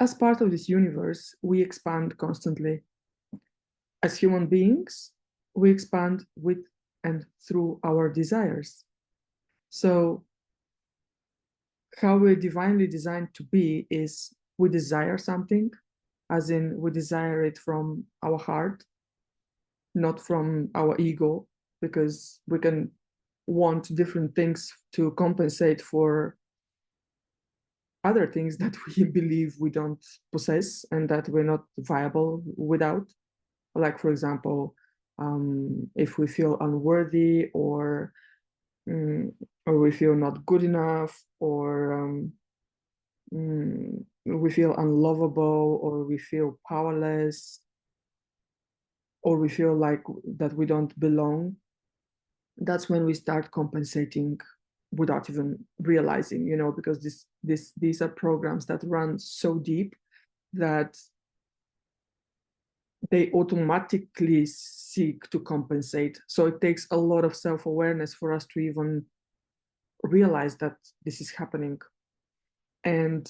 as part of this universe, we expand constantly. As human beings, we expand with and through our desires. So, how we're divinely designed to be is we desire something, as in we desire it from our heart, not from our ego, because we can want different things to compensate for other things that we believe we don't possess and that we're not viable without. Like, for example, if we feel unworthy or we feel not good enough, or we feel unlovable, or we feel powerless, or we feel like that we don't belong, that's when we start compensating without even realizing, because these are programs that run so deep that they automatically seek to compensate. So it takes a lot of self-awareness for us to even realize that this is happening. And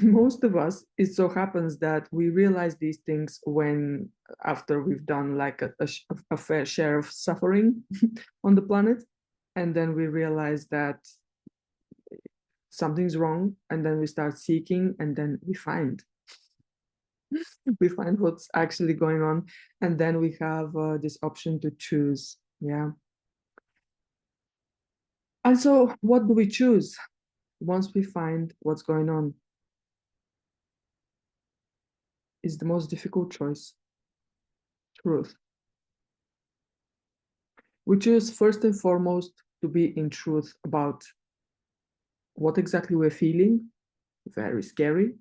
most of us, it so happens that we realize these things when after we've done like a fair share of suffering on the planet, and then we realize that something's wrong, and then we start seeking, and then we find what's actually going on, and then we have this option to choose. Yeah. And so what do we choose once we find what's going on? Is the most difficult choice. Truth. We choose first and foremost to be in truth about what exactly we're feeling, very scary,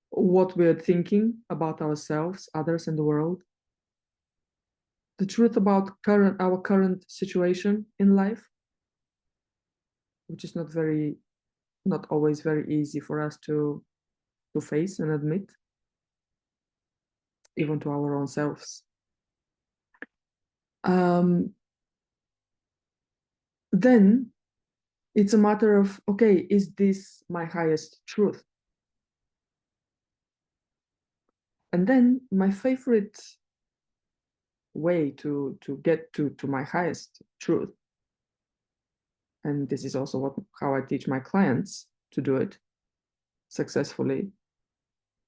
what we're thinking about ourselves, others, and the world, the truth about our current situation in life, which is not always very easy for us to face and admit, even to our own selves. Then it's a matter of, okay, is this my highest truth? And then my favorite way to get to my highest truth, and this is also how I teach my clients to do it successfully,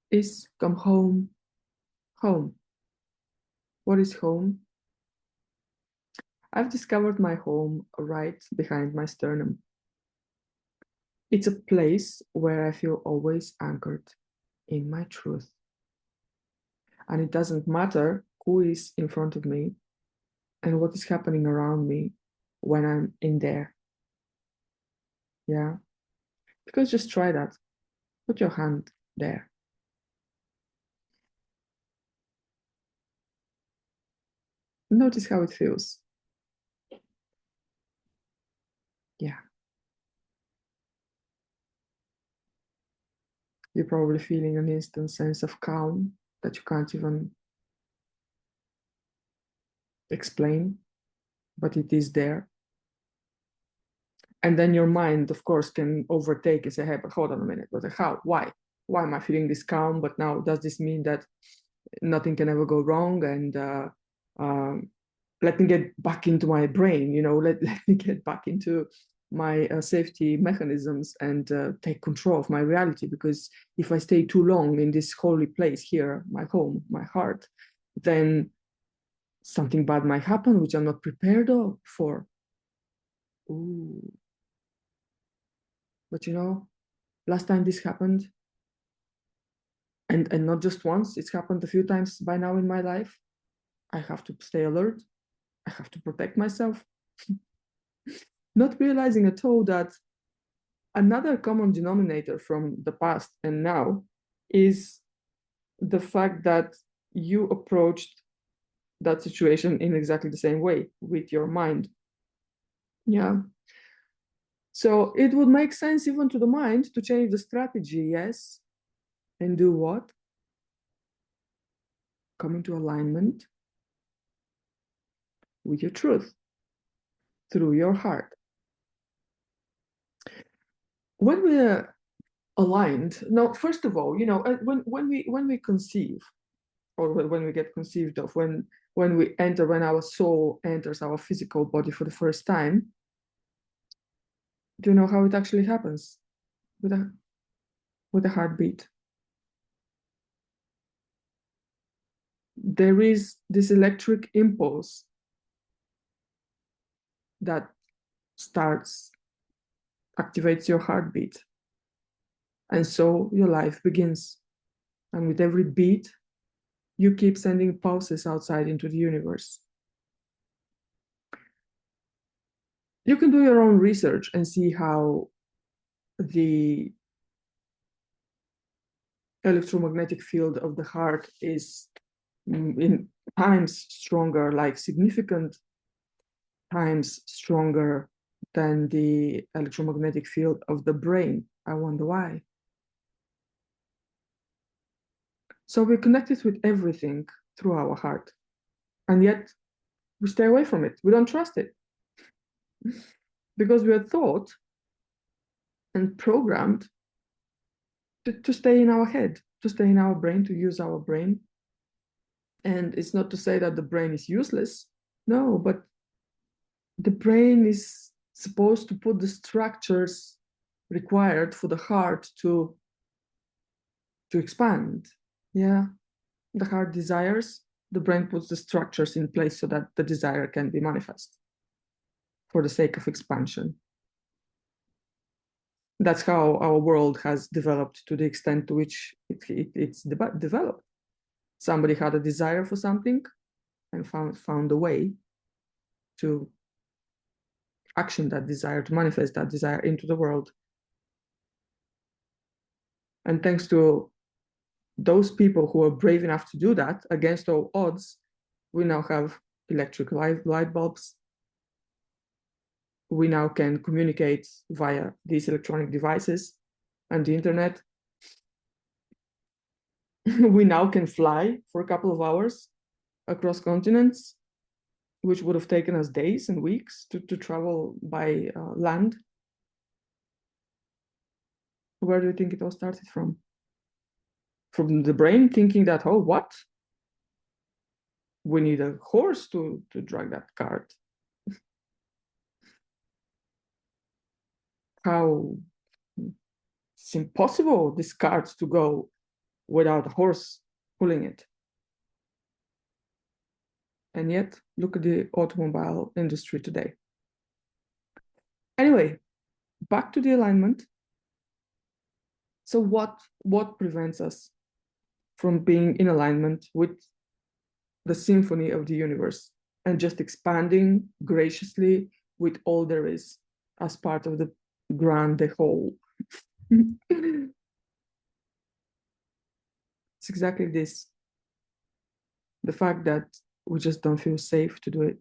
is come home. Home. What is home? I've discovered my home right behind my sternum. It's a place where I feel always anchored in my truth. And it doesn't matter who is in front of me and what is happening around me when I'm in there. Yeah. Because just try that. Put your hand there. Notice how it feels. Yeah. You're probably feeling an instant sense of calm that you can't even explain, but it is there. And then your mind, of course, can overtake and say, hey, but hold on a minute, but how? Why? Why am I feeling this calm? But now, does this mean that nothing can ever go wrong? And let me get back into my brain, let me get back into my safety mechanisms and take control of my reality. Because if I stay too long in this holy place here, my home, my heart, then something bad might happen, which I'm not prepared for. Ooh. But last time this happened, and not just once, it's happened a few times by now in my life. I have to stay alert. I have to protect myself. Not realizing at all that another common denominator from the past and now is the fact that you approached that situation in exactly the same way with your mind. Yeah. So it would make sense even to the mind to change the strategy, yes. And do what? Come into alignment with your truth through your heart. when we're aligned, now, first of all, when we conceive, or when we get conceived of, when our soul enters our physical body for the first time, do you know how it actually happens? With a heartbeat. There is this electric impulse that starts, activates your heartbeat. And so your life begins. And with every beat, you keep sending pulses outside into the universe. You can do your own research and see how the electromagnetic field of the heart is in times stronger, like significant times stronger than the electromagnetic field of the brain. I wonder why. So we're connected with everything through our heart, and yet we stay away from it. We don't trust it because we are taught and programmed to stay in our head, to stay in our brain, to use our brain. And it's not to say that the brain is useless. No, but the brain is supposed to put the structures required for the heart to expand. Yeah, the heart desires, the brain puts the structures in place so that the desire can be manifest for the sake of expansion. That's how our world has developed to the extent to which it's developed. Somebody had a desire for something and found a way to action that desire, to manifest that desire into the world. And thanks to those people who are brave enough to do that against all odds, we now have electric light bulbs. We now can communicate via these electronic devices and the internet. We now can fly for a couple of hours across continents, which would have taken us days and weeks to travel by land. Where do you think it all started from? From the brain thinking that, oh, what? We need a horse to drag that cart. How it's impossible, this cart, to go without a horse pulling it. And yet, look at the automobile industry today. Anyway, back to the alignment. So what prevents us from being in alignment with the symphony of the universe and just expanding graciously with all there is as part of the grand, the whole? It's exactly this. The fact that we just don't feel safe to do it.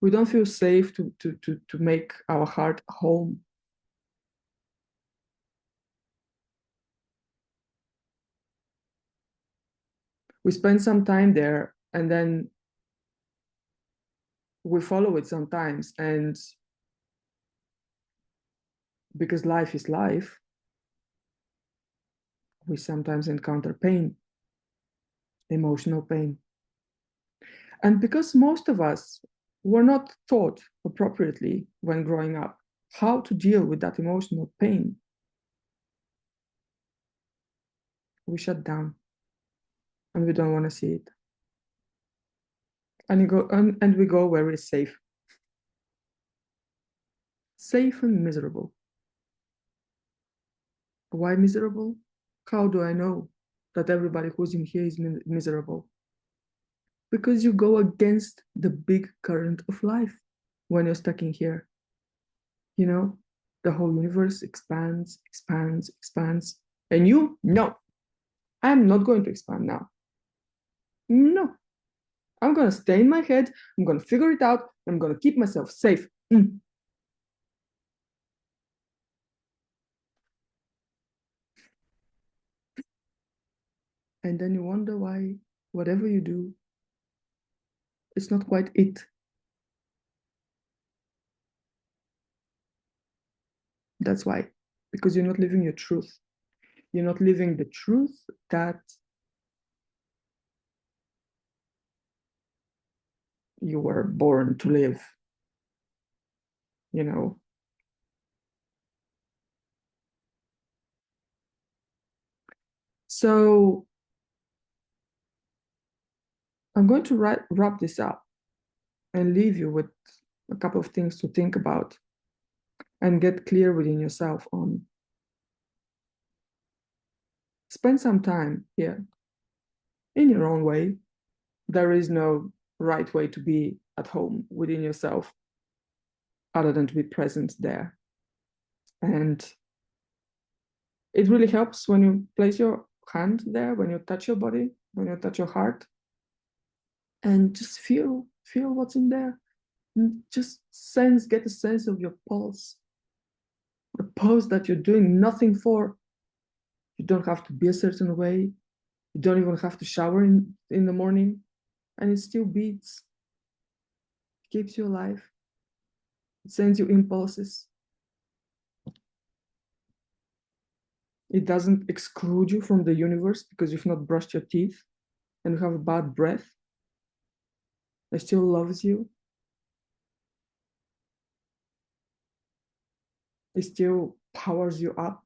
We don't feel safe to make our heart home. We spend some time there and then we follow it sometimes. And because life is life, we sometimes encounter pain, emotional pain. And because most of us were not taught appropriately when growing up how to deal with that emotional pain, we shut down and we don't want to see it. And we go where it's safe. Safe and miserable. Why miserable? How do I know that everybody who's in here is miserable? Because you go against the big current of life when you're stuck in here. You know, the whole universe expands, expands, expands. And you, no, I'm not going to expand now. No, I'm going to stay in my head. I'm going to figure it out. I'm going to keep myself safe. And then you wonder why whatever you do, it's not quite it. That's why, because you're not living your truth. You're not living the truth that you were born to live, you know. So I'm going to wrap this up and leave you with a couple of things to think about and get clear within yourself on. Spend some time here in your own way. There is no right way to be at home within yourself other than to be present there. And it really helps when you place your hand there, when you touch your body, when you touch your heart, and just feel what's in there. And just get a sense of your pulse, the pulse that you're doing nothing for. You don't have to be a certain way. You don't even have to shower in the morning, and it still beats. It keeps you alive. It sends you impulses. It doesn't exclude you from the universe because you've not brushed your teeth and you have a bad breath. It still loves you. It still powers you up.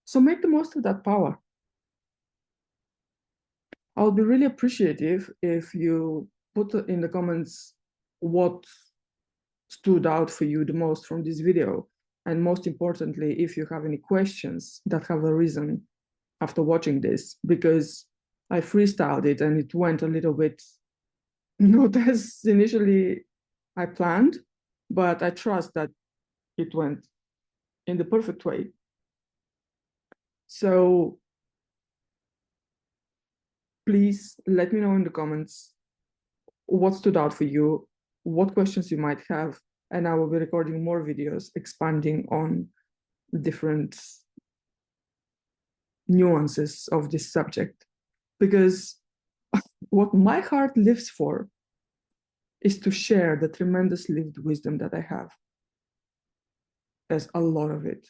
So make the most of that power. I'll be really appreciative if you put in the comments what stood out for you the most from this video. And most importantly, if you have any questions that have arisen after watching this, because I freestyled it and it went a little bit not as initially I planned, but I trust that it went in the perfect way. So please let me know in the comments what stood out for you, what questions you might have, and I will be recording more videos expanding on different nuances of this subject. Because what my heart lives for is to share the tremendous lived wisdom that I have. There's a lot of it.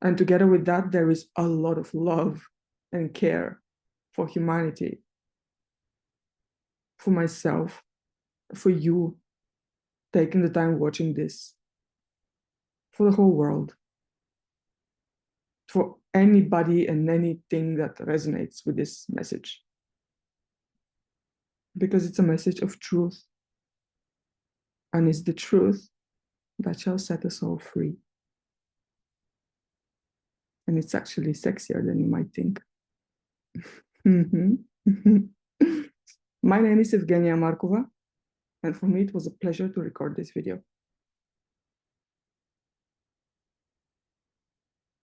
And together with that, there is a lot of love and care for humanity, for myself, for you taking the time watching this, for the whole world, for anybody and anything that resonates with this message. Because it's a message of truth. And it's the truth that shall set us all free. And it's actually sexier than you might think. My name is Evgenia Markova, and for me it was a pleasure to record this video.